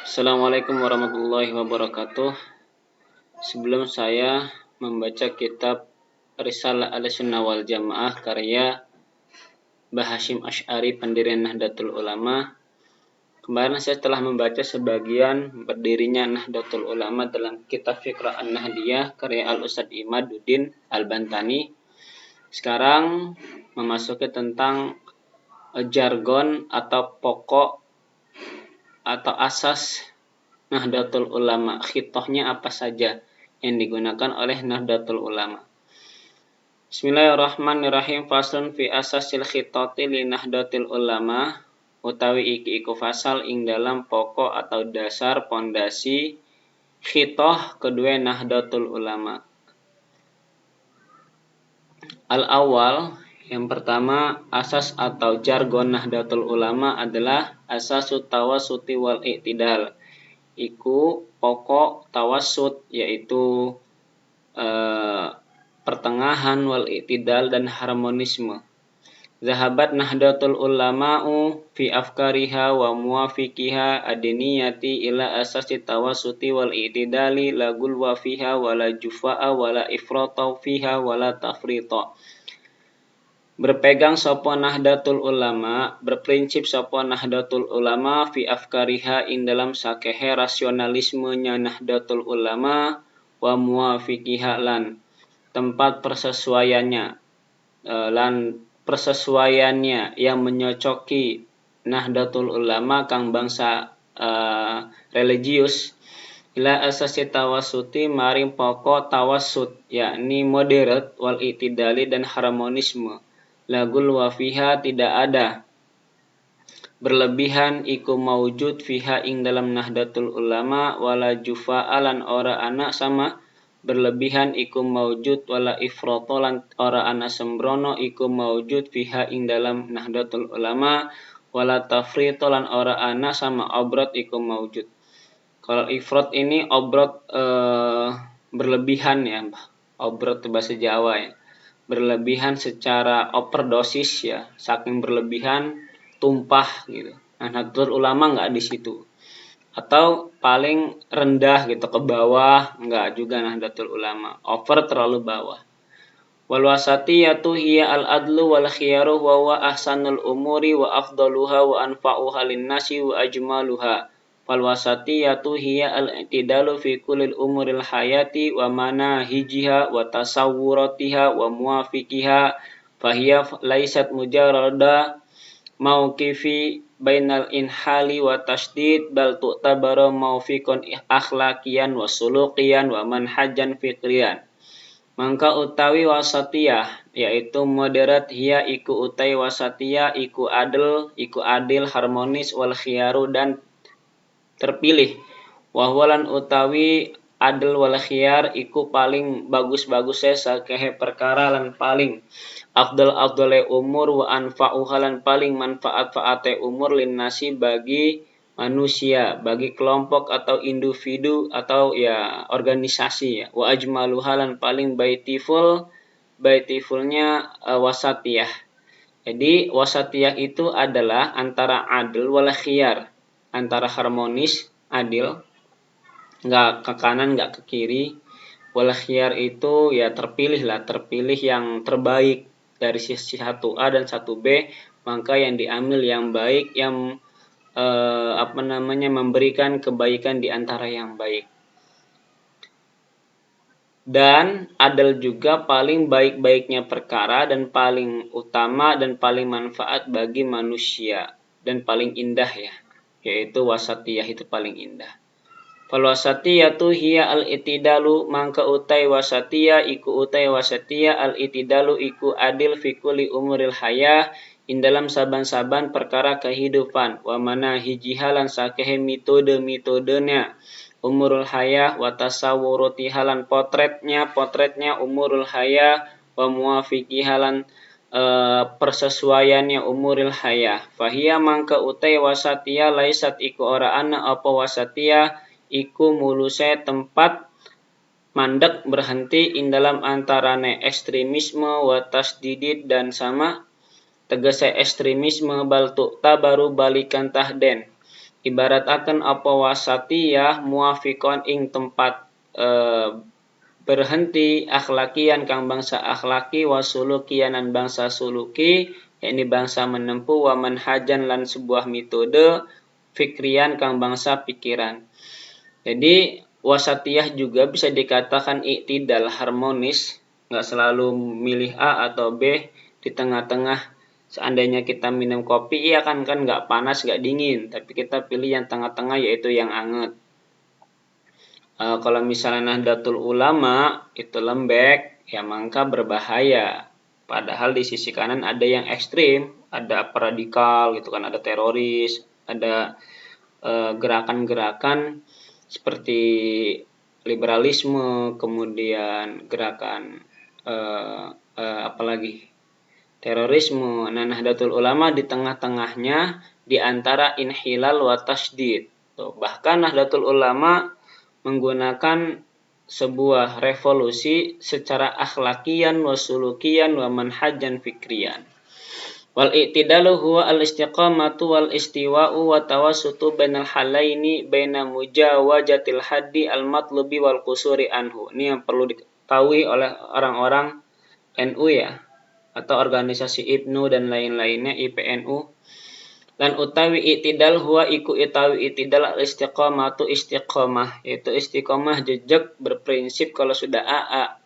Assalamualaikum warahmatullahi wabarakatuh. Sebelum saya membaca kitab Risalah Ahlussunnah wal Jamaah karya Mbah Hasyim Asy'ari pendiri Nahdlatul Ulama. Kemarin saya telah membaca sebagian berdirinya Nahdlatul Ulama dalam kitab Fiqh An-Nahdiyah karya Al-Ustadz Imaduddin Al-Bantani. Sekarang memasuki tentang jargon atau pokok atau asas Nahdlatul Ulama, khitohnya apa saja yang digunakan oleh Nahdlatul Ulama. Bismillahirrahmanirrahim. Faslun fi asasil khitoti li Nahdlatul Ulama, utawi iki iku fasal ing dalam pokok atau dasar pondasi khitoh kedua Nahdlatul Ulama. Al-awwal, yang pertama, asas atau jargon Nahdlatul Ulama adalah asasut tawassuti wal i'tidal. Iku pokok tawassut, yaitu pertengahan, wal i'tidal dan harmonisme. Zahabat Nahdlatul Ulama'u fi afkariha wa muwafiqiha adniyati ila asasi tawassuti wal i'tidali la gulwa fiha wala jufa'a wala ifrata fiha wala tafrita. Berpegang sapa Nahdlatul Ulama, berprinsip sapa Nahdlatul Ulama fi afkariha ing dalam sakehe rasionalismenya Nahdlatul Ulama wa muwafiqiha lan tempat persesuaiannya yang menyocoki Nahdlatul Ulama kang bangsa religius ila asasi tawassuti maring pokok tawassut, yakni moderat, wal i'tidali dan harmonisme. Lagul wa fiha, tidak ada berlebihan, iku maujud fiha ing dalam Nahdlatul Ulama, wala jufa'alan ora anak sama berlebihan iku maujud, wala ifrotolan ora anak sembrono iku maujud fiha ing dalam Nahdlatul Ulama, wala tafritolan ora anak sama obrot iku maujud. Kalau ifrot ini obrot berlebihan ya, obrot bahasa Jawa ya, berlebihan secara overdosis ya, saking berlebihan tumpah gitu. Nahdlatul Ulama nggak di situ. Atau paling rendah gitu ke bawah, enggak juga Nahdlatul Ulama. Over terlalu bawah. Wal wasatiyatu hiya al-adlu wal khiyaru wa huwa ahsanul umuri wa afdaluha wa anfa'uha lin-nasi wa ajmaluha. Wal wasatiyatu hiya al-i'tidalu fi kullil umuril hayati wa manahijiha wa tasawwuratiha wa muwafiqiha fahiya laysat mujarrada mauqifi bainal inhali wa tasdid bal tu'tabaru maufiqan akhlaqiyan wa suluqiyan wa manhajan fikriyan. Mangka utawi wasatiyah, yaitu moderat, hiya iku utai wasatiyah iku adil harmonis, wal khiyaru dan terpilih, wahwalan utawi adil wal khiyar iku paling bagus-bagusnya sakehe perkara lan paling afdale umur, wa anfa'uha lan paling manfaat-faate umur linnasi bagi manusia, bagi kelompok atau individu atau ya organisasi ya. Wa ajmaluha lan paling beautifulnya wasatiyah. Jadi wasatiyah itu adalah antara adil wal khiyar, antara harmonis, adil, nggak ke kanan nggak ke kiri. Wal khiyar itu ya terpilih yang terbaik dari sisi 1A dan 1B, maka yang diambil yang baik, yang memberikan kebaikan di antara yang baik. Dan adil juga paling baik-baiknya perkara dan paling utama dan paling manfaat bagi manusia dan paling indah ya, yaitu wasatiyah itu paling indah. Fal wasatiyatu hiya al-i'tidalu, mangka utai wasatiyah iku utai wasatiyah al-i'tidalu iku adil fi kulli umuril hayah ing dalam saban-saban perkara kehidupan, wa manahijiha lan sakehe metodenya umurul hayah, wa tasawwuratiha lan potretnya umurul hayah, wa muwafiqiha lan persesuaiannya umuril hayah. Fahiya mangka utai wasatiyah laisat iku ora ana apa wasatiyah iku muluse tempat mandek berhenti ing dalam antarane ekstremisme wa tasdidid dan sama tegese ekstremisme, bal tu'ta baru balikan tahden, Ibarataken apa wasatiyah muafiqon ing tempat berhenti akhlakian kang bangsa akhlaki wasulukian dan bangsa suluki, yakni bangsa menempuh wa manhajan lan sebuah metode fikrian kang bangsa pikiran. Jadi wasatiyah juga bisa dikatakan iktidal, harmonis, nggak selalu milih A atau B, di tengah-tengah. Seandainya kita minum kopi, iya kan nggak panas, nggak dingin, tapi kita pilih yang tengah-tengah yaitu yang anget. Kalau misalnya Nahdlatul Ulama itu lembek, ya maka berbahaya. Padahal di sisi kanan ada yang ekstrim, ada radikal gitu kan, ada teroris, ada gerakan-gerakan seperti liberalisme, kemudian gerakan apalagi terorisme. Nah, Nahdlatul Ulama di tengah-tengahnya di antara inhilal wa tasydid. Bahkan Nahdlatul Ulama menggunakan sebuah revolusi secara akhlakian wa sulukian wa manhajan fikrian. Wal i'tidalu huwa al-istiqamatu wal istiwa'u wa tawassutu bainal halaini baina mujawajatil haddi al-matlubi wal qusuri anhu. Ini yang perlu diketahui oleh orang-orang NU ya, atau organisasi IPNU dan lain-lainnya, IPNU. Lan utawi i'tidal huwa iku itawi i'tidal al-istiqamatu istiqamah, yaitu istiqamah jejak berprinsip kalau sudah AA.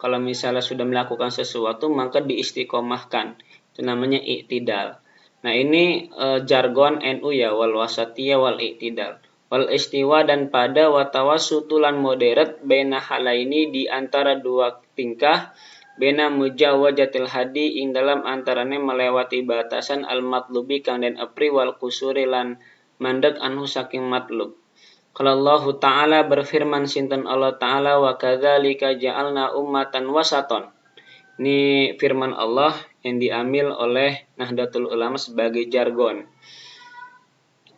Kalau misalnya sudah melakukan sesuatu maka diistiqomahkan. Itu namanya i'tidal. Nah, ini jargon NU ya, wal wasatiyah wal i'tidal. Wal istiwa dan pada wa tawassutulan moderet baina halaini di antara dua tingkah, baina mujawajatil hadi ing dalam antarane melewati batasan al matlubi kang den apri wal kusuri lan mandek anhu saking matlub. Kalau Allah Ta'ala berfirman sinten Allah Ta'ala wa kadzalika ja'alna ummatan wasaton. Ini firman Allah yang diambil oleh Nahdlatul Ulama sebagai jargon,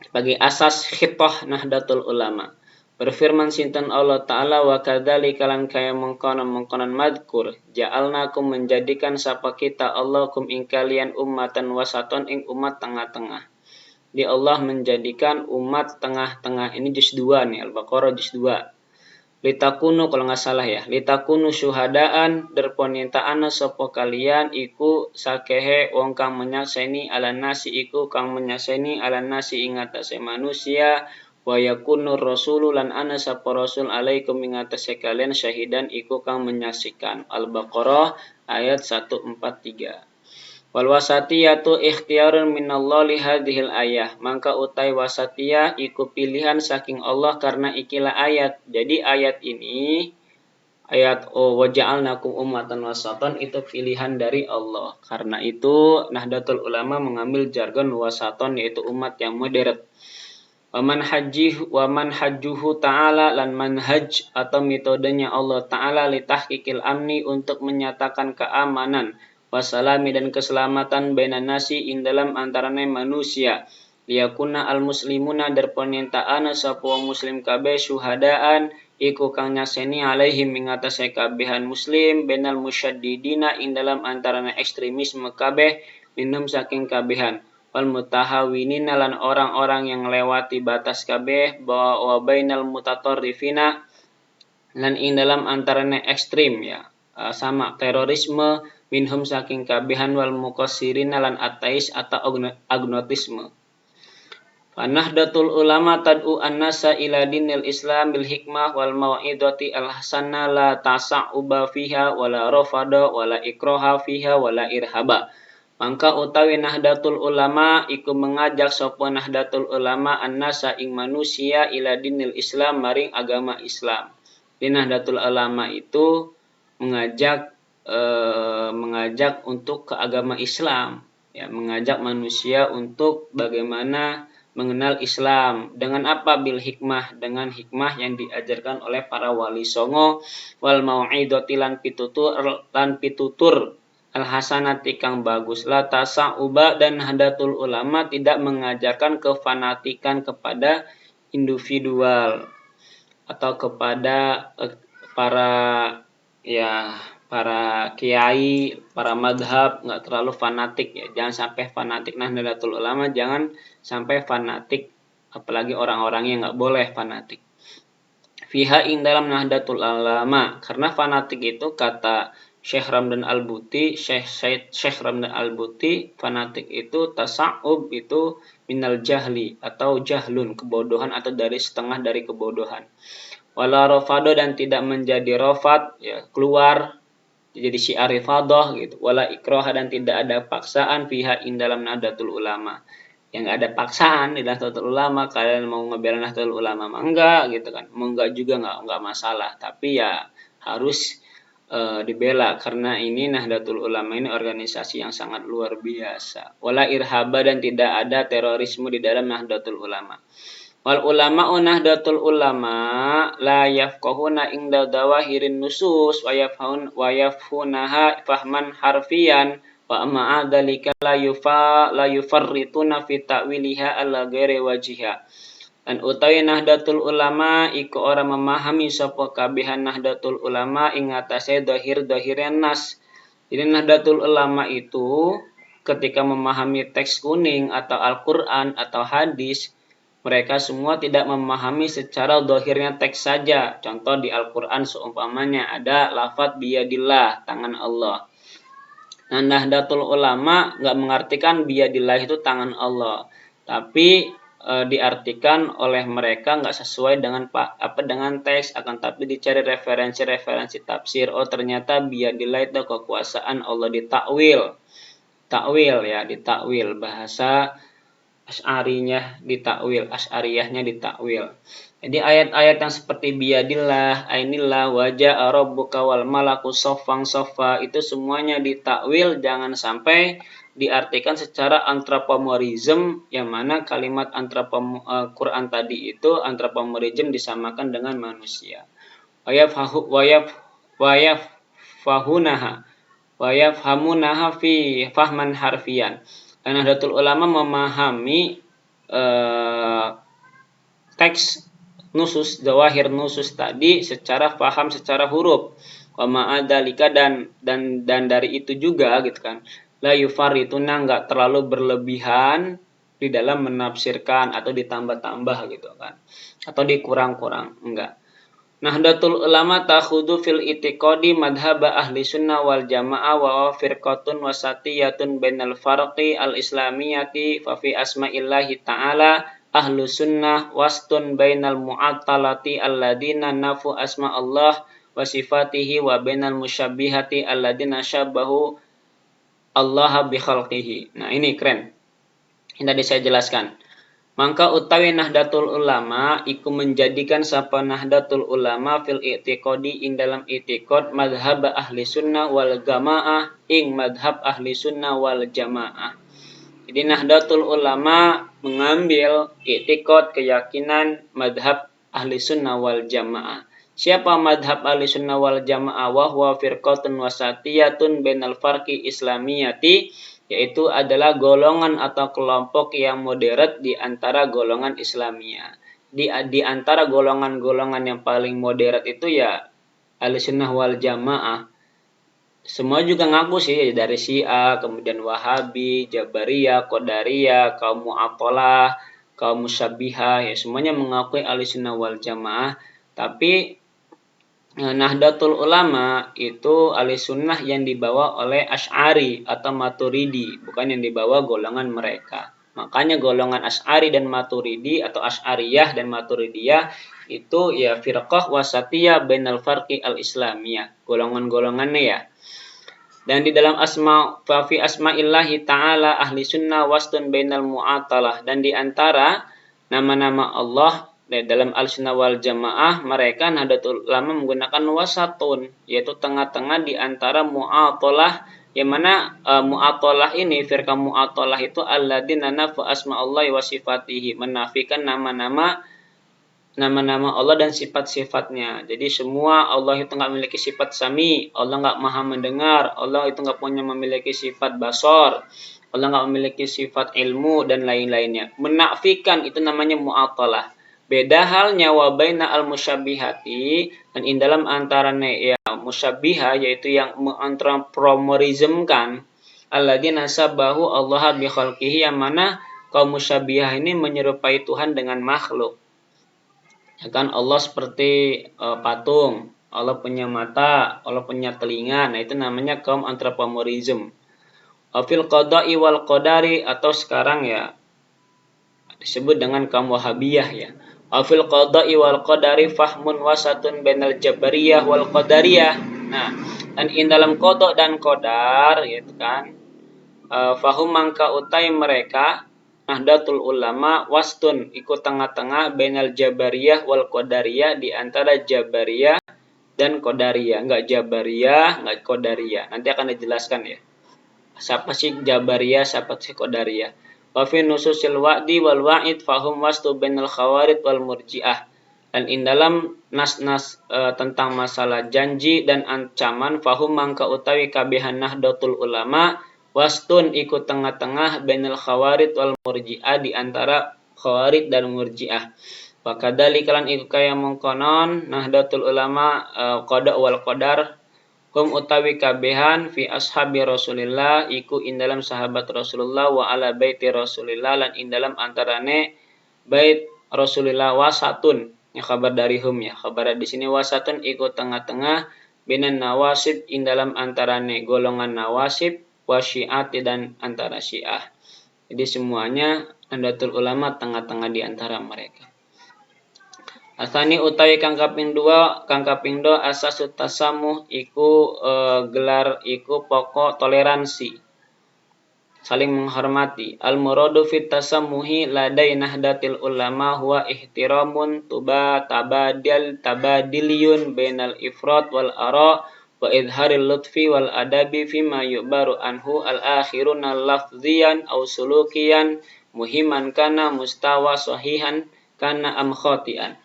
sebagai asas khitah Nahdlatul Ulama. Berfirman sinten Allah Ta'ala wa kadzalika lan kaya mengkonon madkur ja'alnakum menjadikan sapa kita Allahukum ing kalian ummatan wasaton ing umat tengah-tengah. Di Allah menjadikan umat tengah-tengah. Ini juz 2 nih, Al-Baqarah juz 2. Litakunu, kalau nggak salah ya, litakunu syuhadaan derponintaana sopo kalian iku sakehe wong kang menyakseni ala nasi iku kang menyakseni ala nasi ingatase manusia wa yakunu rasulu lan ana sapa rasul alaikum ingatase kalian syahidan iku kang menyaksikan. Al-Baqarah ayat 143. Wal wasatiyatu ikhtiyarun minallah li hadhil ayah. Maka utai wasatiyah iku pilihan saking Allah karena ikilah ayat. Jadi ayat ini, ayat wa ja'alnakum ummatan wasatan, itu pilihan dari Allah. Karena itu Nahdlatul Ulama mengambil jargon wasaton, yaitu umat yang moderat. Waman hajjuhu ta'ala lan manhaj atau metodenya Allah Ta'ala li tahqiqil amni untuk menyatakan keamanan wasalami dan keselamatan bainan nasi ing dalam antarane manusia, liyakuna al muslimuna derponentaana sapa muslim kabeh syuhadaan iku kang nyaseni alaihim ing atase kabehan muslim bainal musyaddidina ing dalam antarane ekstremisme kabeh minum saking kabehan wal mutahawinina lan orang-orang yang lewati batas kabeh wa bainal mutatarrifina lan ing dalam antarane ekstrim ya, sama terorisme minhum saking kabehan wal muqassirin lan ateis atau agnotisme. Nahdlatul Ulama tad'u an-nasa ila dinil Islam bil hikmah wal mau'izati al-hasanah la tasa'uba fiha wala rafada wala ikraha fiha wala irhaba. Maka utawi Nahdlatul Ulama iku mengajak sapa Nahdlatul Ulama an-nasa ing manusia ila dinil Islam maring agama Islam. Di Nahdlatul Ulama itu mengajak untuk ke agama Islam, ya, mengajak manusia untuk bagaimana mengenal Islam. Dengan apa? Bil hikmah, dengan hikmah yang diajarkan oleh para wali songo, wal mau'idati lan pitutur al hasanati kang bagus. La tasa'uba, dan Nahdlatul Ulama tidak mengajarkan kefanatikan kepada individual atau kepada para kiai, para madhab, nggak terlalu fanatik ya, jangan sampai fanatik. Nahdlatul Ulama jangan sampai fanatik apalagi orang-orang yang nggak boleh fanatik. Fiha ing dalam Nahdlatul Ulama, karena fanatik itu kata Syekh Ramdan Al-Buti, Syekh Ramdan Al-Buti, fanatik itu tasa'ub itu minal jahli atau jahlun, kebodohan atau dari setengah dari kebodohan. Wala rafado dan tidak menjadi rafat, ya keluar jadi syiar rifadah gitu. Wala ikroha dan tidak ada paksaan fiha ing dalam Nahdlatul Ulama. Yang nggak ada paksaan di Nahdlatul Ulama, kalian mau ngebela Nahdlatul Ulama mah enggak gitu kan, mau enggak juga enggak masalah, tapi ya harus dibela karena ini Nahdlatul Ulama ini organisasi yang sangat luar biasa. Wala irhaba dan tidak ada terorisme di dalam Nahdlatul Ulama. Wal ulama Nahdlatul Ulama la yafqahuna inda dawahirin nusus wa yafhunaha fahman harfiyan wa ma'a dzalika la yufarrituna fi ta'wiliha ala ghairi wajiha. Dan utawi Nahdlatul Ulama iku ora memahami sapa kabehan Nahdlatul Ulama ing atase dhahir-dhahiran nas. Jadi Nahdlatul Ulama itu ketika memahami teks kuning atau Al-Qur'an atau hadis, mereka semua tidak memahami secara dhahirnya teks saja. Contoh di Al-Qur'an seumpamanya ada lafadz biyadillah, tangan Allah. Nah, Nahdlatul Ulama nggak mengartikan biyadillah itu tangan Allah, tapi diartikan oleh mereka nggak sesuai dengan dengan teks, akan tapi dicari referensi tafsir. Oh ternyata biyadillah itu kekuasaan Allah, ditakwil ya, ditakwil bahasa Asy'ariyah, ditakwil. Jadi ayat-ayat yang seperti biyadillah, ainillah, wajah rabbuka wal malaku soffan soffa itu semuanya ditakwil, jangan sampai diartikan secara anthropomorphism, yang mana kalimat Quran tadi itu anthropomorphism disamakan dengan manusia. Wayafhamunaha fi fahman harfiyan. Dan Nahdlatul Ulama memahami teks nusus, zawahir nusus tadi secara paham, secara huruf. Wa ma'adalika dan dari itu juga gitu kan. La yufarituna enggak terlalu berlebihan di dalam menafsirkan atau ditambah-tambah gitu kan. Atau dikurang-kurang, enggak. Nahdlatul Ulama takhudu fil itiqadi madhab ahli sunnah wal jamaah wa firqatun wasatiyatun bainal farqi al islamiyati fa fi asma'illahi ta'ala ahlu sunnah wastun bainal mu'attalati alladina nafu asma Allah wa sifatihi wa bainal musyabbihati alladina syabbahu Allah bi khalqihi. Nah ini keren, ini tadi saya jelaskan. Maka utawi Nahdlatul Ulama iku menjadikan sapa Nahdlatul Ulama fil i'tiqadi ing dalam i'tiqad madhhab ahli sunnah wal jamaah ing madhab ahli sunnah wal jamaah. Jadi Nahdlatul Ulama mengambil i'tiqad, keyakinan madhab ahli sunnah wal jamaah. Siapa madhab ahli sunnah wal jamaah? Wa huwa firqatun wasatiyatun bainal farqi islamiyati, yaitu adalah golongan atau kelompok yang moderat di antara golongan Islamiyah. Di antara golongan-golongan yang paling moderat itu ya Ahlussunnah wal Jamaah. Semua juga ngaku sih, dari Syiah, kemudian Wahabi, Jabariyah, Qadariyah, kaum Mu'athalah, kaum Musyabbihah, ya semuanya mengakui Ahlussunnah wal Jamaah. Tapi Nahdlatul Ulama itu Ahlussunnah yang dibawa oleh Asy'ari atau Maturidi, bukan yang dibawa golongan mereka. Makanya golongan Asy'ari dan Maturidi atau Asy'ariyah dan Maturidiyah itu ya firqah wasatiyah bainal farqi al-islamiyah, golongan-golongannya ya. Dan di dalam fi asma'illahi ta'ala ahli sunnah wastun bainal mu'atalah, dan di antara nama-nama Allah dalam al-sunnah wal jamaah mereka Nahdlatul Ulama menggunakan wasatun, yaitu tengah-tengah di antara mu'atalah, yang mana mu'atalah ini, firqah mu'atalah itu alladzina nafu asma'allahi wa sifatihi, menafikan nama-nama Allah dan sifat-sifatnya. Jadi semua Allah itu nggak memiliki sifat sami, Allah nggak maha mendengar, Allah itu nggak punya memiliki sifat basar, Allah nggak memiliki sifat ilmu dan lain-lainnya. Menafikan itu namanya mu'atalah. Beda halnya wa baina al-musyabbihati, dan in dalam antaranya ya musyabbihah, yaitu yang menganthropomorphismkan alladzina nasabahu Allah bi khalqihi, yang mana kaum musyabbihah ini menyerupai Tuhan dengan makhluk. Ya kan, Allah seperti patung, Allah punya mata, Allah punya telinga. Nah, itu namanya kaum anthropomorphism. Fil qada'i wal qadari, atau sekarang ya disebut dengan kaum Wahabiyah ya. Fil qada'i wal qadari fahmun wasatun bainal jabariyah wal qadariyah. Nah, dan in dalam qada dan qadar gitu kan. Fahum mangka utai mereka Nahdlatul Ulama wastun ikut tengah-tengah bainal jabariyah wal qadariyah, di antara jabariyah dan qadariyah. Enggak jabariyah, enggak qadariyah. Nanti akan dijelaskan ya. Siapa sih jabariyah, siapa sih qadariyah. Wa fi nususil wa'di wal wa'id fahum wastu bainal khawarij wal murji'ah. Dan in dalam nas-nas tentang masalah janji dan ancaman fahum mangka utawi kabehan Nahdlatul Ulama wastun ikut tengah-tengah bainal khawarij wal murji'ah, di antara khawarij dan murji'ah. Wa kadzalika iku kaya mengkonon Nahdlatul Ulama qada wal qadar hum utawi kabehan fi ashabi Rasulillah iku in dalam sahabat Rasulullah wa ala baiti Rasulillah, lan in dalam antarane bait Rasulillah wasatun. Ya, kabar dari hum ya. Kabar di sini wasatun iku tengah-tengah binan nawasib in dalam antarane golongan nawasib wa syi'ati dan antara syiah. Jadi semuanya Nahdlatul Ulama tengah-tengah di antara mereka. Asani utawi kang kaping 2 asasut tasamuh iku gelar iku pokok toleransi, saling menghormati. Al muradu fit tasammuhi ladai Nahdlatil Ulama huwa ihtiramun tabadiliyun bainal ifrat wal ara wa idharil lutfi wal adabi fima yu'baru anhu al akhiruna lafziyan aw sulukiyan muhiman kana mustawa sahihan kana am khotian.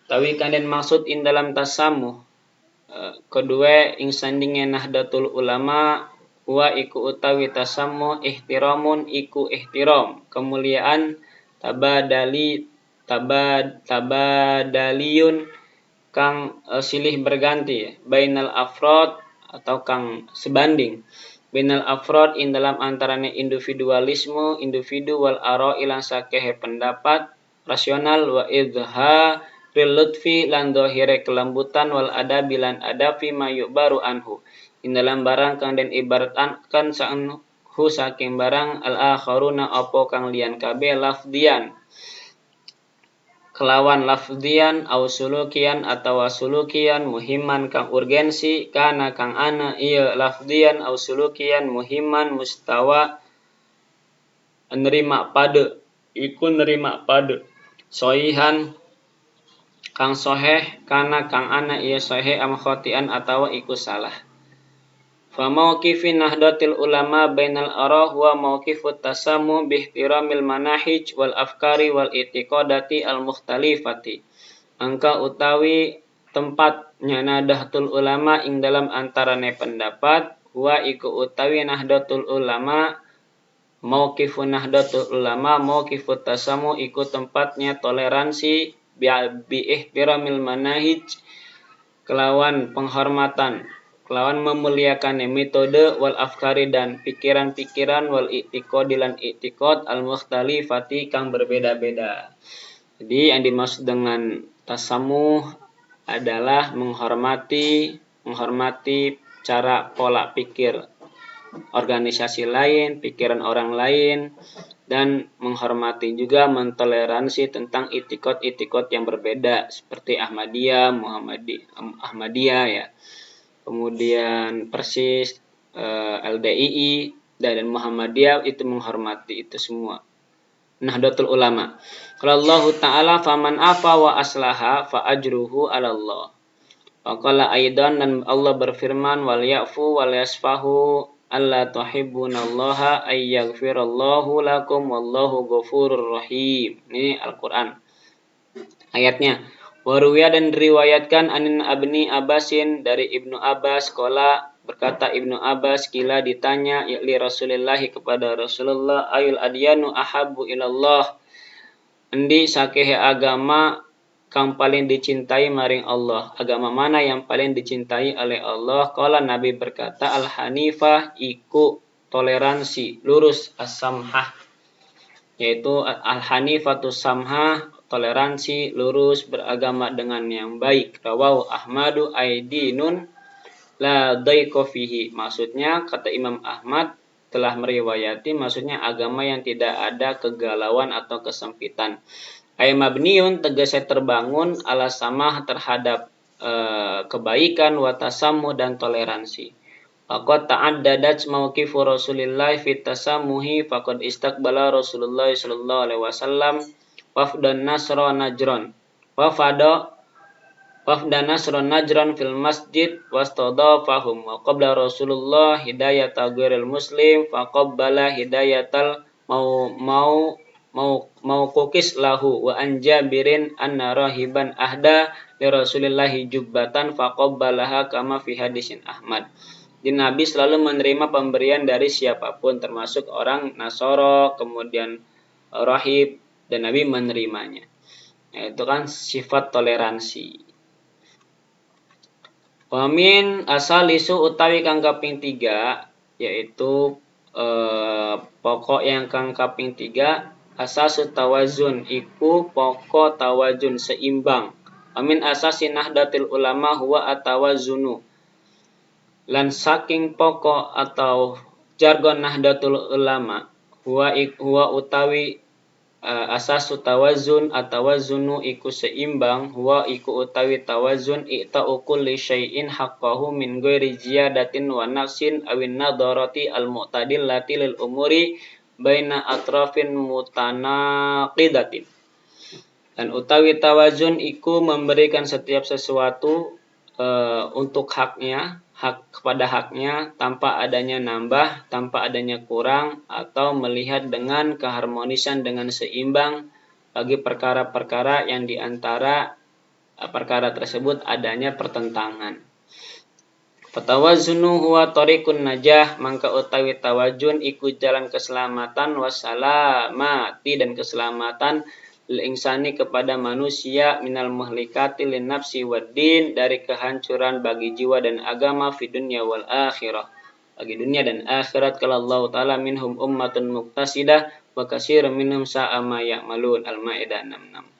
Tawi kanden maksud in dalam tasamuh kedua ing sandinge Nahdlatul Ulama wa iku utawi tasammuh ihtiramun iku ihtiram kemuliaan tabadaliyun kang silih berganti bainal afrod atau kang sebanding bainal afrod in dalam antarane individualisme individu wal ara ilang sakehe pendapat rasional wa idha lutfi lan dohire kelembutan wal adabi lan adabi mayuk baru anhu in dalam barang kang den ibaratkan sa'anhu saking barang al akharuna opo kang lian kabeh lafdian kelawan lafdian au sulukian atau sulukian muhiman kang urgensi kana kang ana iya lafdian au sulukian muhiman mustawa nerima pade iku nerima pade soihan kang soheh kana kang ana iya soheh am khotian atawa iku salah. Fa mauqifin Nahdlatil Ulama bainal ara huwa mauqifut tasammu bi ihtiramil manahij wal afkari wal i'tiqadati al mukhtalifati. Angka utawi tempatnya Nahdlatul Ulama ing dalam antarane pendapat huwa iku utawi Nahdlatul Ulama mauqifun Nahdlatul Ulama mauqifut tasammu iku tempatnya toleransi bi ihtiramil manahij kelawan penghormatan kelawan memuliakan metode wal afkari dan pikiran-pikiran wal i'tiqad lan i'tiqad al mukhtalifati kang berbeda-beda. Jadi yang dimaksud dengan tasamuh adalah menghormati cara pola pikir organisasi lain, pikiran orang lain, dan menghormati juga mentoleransi tentang itikot-itikot yang berbeda seperti Ahmadiyah ya, kemudian Persis, LDII dan Muhammadiyah itu menghormati itu semua. Nahdlatul Ulama. Qala Allah Ta'ala faman afa wa aslaha fa ajruhu 'ala Allah. Wa qala aidan dan Allah berfirman wal ya'fu wal yasfahu alla tuhibbunallaha ay yaghfirallahu lakum wallahu ghafurur rahim. Ini Al-Qur'an. Ayatnya, wa ruwiya dan diriwayatkan anin Ibni Abbasin dari Ibnu Abbas qala berkata Ibnu Abbas kila ditanya li Rasulillah kepada Rasulullah ayul adyanu ahabbu ilallah. Endi sakehe agama kang paling dicintai maring Allah. Agama mana yang paling dicintai oleh Allah? Qala Nabi berkata al-hanifah iku toleransi, lurus, as-samhah. yaitu al-hanifatu samha, toleransi, lurus, beragama dengan yang baik. Rawahu Ahmadu aidinun la daiqa fihi. Maksudnya kata Imam Ahmad telah meriwayati, maksudnya agama yang tidak ada kegalauan atau kesempitan. Ay mabniun tegasnya terbangun ala samah terhadap kebaikan, watasamu dan toleransi. Faqad ta'addadat mauqifu Rasulillah fit tasammuhi faqad istaqbala Rasulullah sallallahu alaihi wasallam wafdan Nasra Najran. Wafdan Nasra Najran fil masjid wastadafahum wa qabla Rasulullah hidayata ghairil muslim faqabbala hidayatal mau kukis lahu wa anjabirin anna rahiban ahda li Rasulillahi jubbatan faqabbalaha kama fi hadisin Ahmad. Jadi Nabi selalu menerima pemberian dari siapapun, termasuk orang Nasoro, kemudian rahib, dan Nabi menerimanya. Itu kan sifat toleransi. Wamin asalisu utawi kang kaping 3, yaitu pokok yang kang kaping 3, asasu tawazun iku pokok tawazun seimbang. Wamin asasi nahdatil ulama huwa atawazunu. Lan saking pokok atau jargon Nahdlatul Ulama huwa utawi asasu tawazun atawazunu iku seimbang, huwa iku utawi tawazun i'ta'u kulli syai'in haqqahu min ghairi ziyadatin wa naqsin awin nadarati al-mu'tadillati lil umuri baina atrafin mutanaqidatin. Dan utawi tawazun iku memberikan setiap sesuatu untuk haknya, hak kepada haknya, tanpa adanya nambah, tanpa adanya kurang, atau melihat dengan keharmonisan dengan seimbang bagi perkara-perkara yang diantara perkara tersebut adanya pertentangan. Fatawazunu huwa tariqun najah, mangka utawi tawazun iku jalan keselamatan wasalamati dan keselamatan insani kepada manusia minal muhlikati lin nafsi wad din, dari kehancuran bagi jiwa dan agama fi dunya wal akhirah, bagi dunia dan akhirat. Kalau Allah taala minhum ummatun muqtasidah wa katsirun minhum sa'a ma ya'malun. Al-Maidah 66.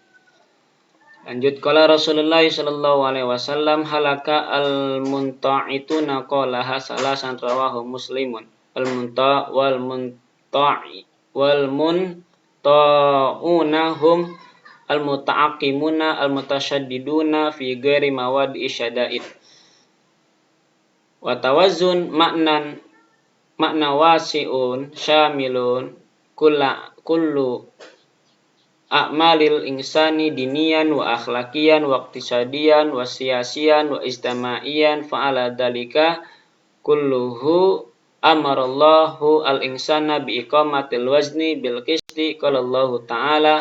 Lanjut, qala Rasulullah sallallahu alaihi wasallam halaka al-munta'ituna qalaha salasan rawahu Muslimun. Al-munta' wal munta'i wal ta'unahum al-muta'aqimuna al-mutasyaddiduna fi ghairi mawadi syada'id. Wa tawazzun makna wasi'un syamilun kullu a'malil insani diniyan wa akhlaqiyan wa iqtisadiyan wa siyasiyan wa ijtimaiyan fa'ala dalika kulluhu amarallahu al-insana bi iqamatil wazni bil qisti. Qala Allah ta'ala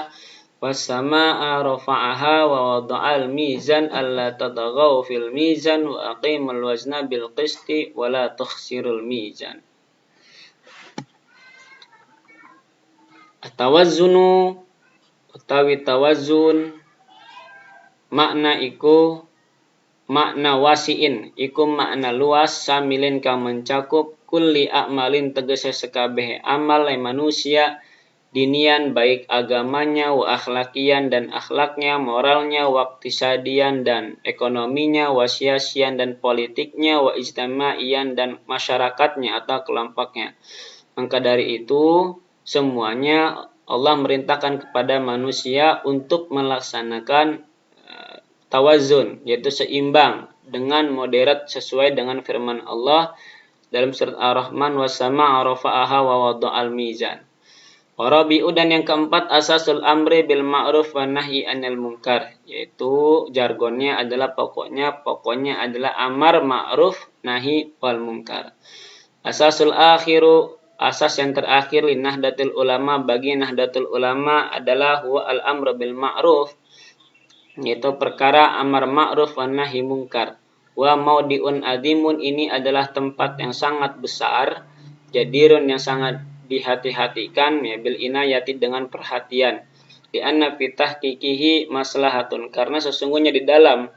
was-samaa'a rafa'aha wa wada'al mizan alla tataghaw fil mizan wa aqimul wazna bil qisti wa la tukhsirul mizan. Tawazzunu utawi tawazun makna iku makna wasiin, iku makna luas, samilin kang mencakup, kulli a'malin tegese sekabeh amal manusia, dinian baik agamanya, wa akhlakian dan akhlaknya, moralnya, wa iqtisadian dan ekonominya, wa siasian dan politiknya, wa ijtimaian dan masyarakatnya atau kelompoknya. Maka dari itu semuanya Allah merintahkan kepada manusia untuk melaksanakan tawazun, yaitu seimbang dengan moderat sesuai dengan firman Allah dalam surat Ar-Rahman, was-samaa'a rafa'aha wa wada'al mizan. Warabi'u, dan yang keempat, asasul amri bil ma'ruf wa nahyi 'anil munkar, yaitu jargonnya adalah pokoknya adalah amar ma'ruf nahi wal munkar. Asasul akhiru, asas yang terakhir li Nahdlatul Ulama, bagi Nahdlatul Ulama adalah huwa al-amru bil ma'ruf, yaitu perkara amar ma'ruf wa nahi munkar. Wa maudiun adimun, ini adalah tempat yang sangat besar, jadirun yang sangat dihati-hatikan, ya bil inayati dengan perhatian. Di anna fi tahqiqihi maslahatun, karena sesungguhnya di dalam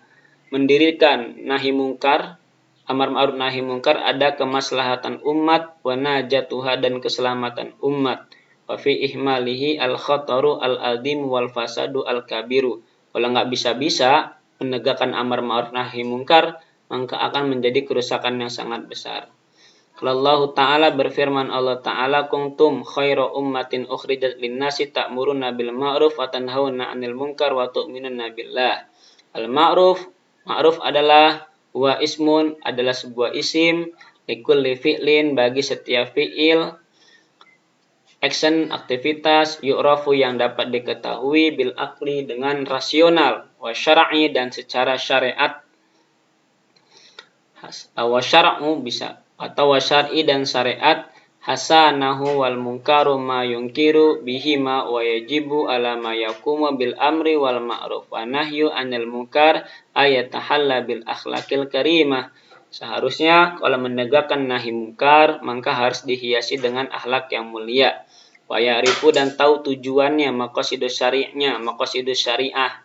mendirikan nahi munkar, amar ma'ruf nahi munkar, ada kemaslahatan umat, wa najatuha dan keselamatan umat, wa fi ihmalihi al-khataru al-azim wal fasadu al-kabiru. Kalau nggak bisa-bisa menegakkan amar ma'ruf nahi mungkar, maka akan menjadi kerusakan yang sangat besar. Kalau Allah Ta'ala berfirman, Allah Ta'ala, kuntum khaira ummatin ukhrijat linnasi ta'muruna bil ma'ruf wa tanhauna 'anil munkar wa tu'minuna billah. Al-ma'ruf, ma'ruf adalah wa ismun, adalah sebuah isim, likulli fi'lin, bagi setiap fi'il, action, aktivitas, yu'rafu, yang dapat diketahui, bil akli, dengan rasional, wa syar'i, dan secara syariat, wa syar'u bisa, atau wa syar'i, dan syariat, hasanahu wal munkaru ma yunkiru bihima wa yajibu ala ma yakumu bil amri wal ma'ruf wa nahyu anil munkar ayatahalla bil akhlaqil karimah. Seharusnya kalau menegakkan nahi mungkar, maka harus dihiasi dengan akhlak yang mulia. Wa ya'rifu, dan tahu tujuannya, maqasidus syari'nya, maqasidus syariah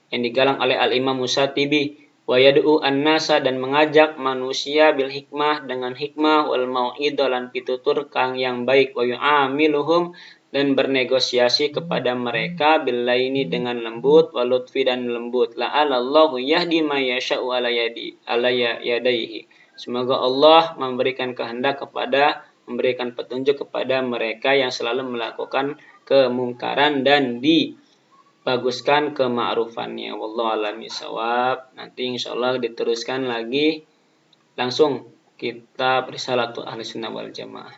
yang digalang oleh Al-Imam Musyatibi. Wa yad'u an-nasa, dan mengajak manusia, bil hikmah, dengan hikmah, wal mau'idah, lan pitutur kang yang baik, wa yu'amiluhum, dan bernegosiasi kepada mereka, bil laini, dengan lembut, wa lutfi, dan lembut. La'alallahu yahdi may yasha'u ala yadaihi. Semoga Allah memberikan kehendak memberikan petunjuk kepada mereka yang selalu melakukan kemungkaran dan baguskan kema'rufannya. Wallahu a'lam bishawab. Nanti insyaallah diteruskan lagi langsung kitab Risalatul Ahlussunnah wal Jamaah.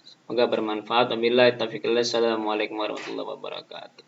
Semoga bermanfaat. Wabillahi taufiq. Assalamualaikum warahmatullahi wabarakatuh.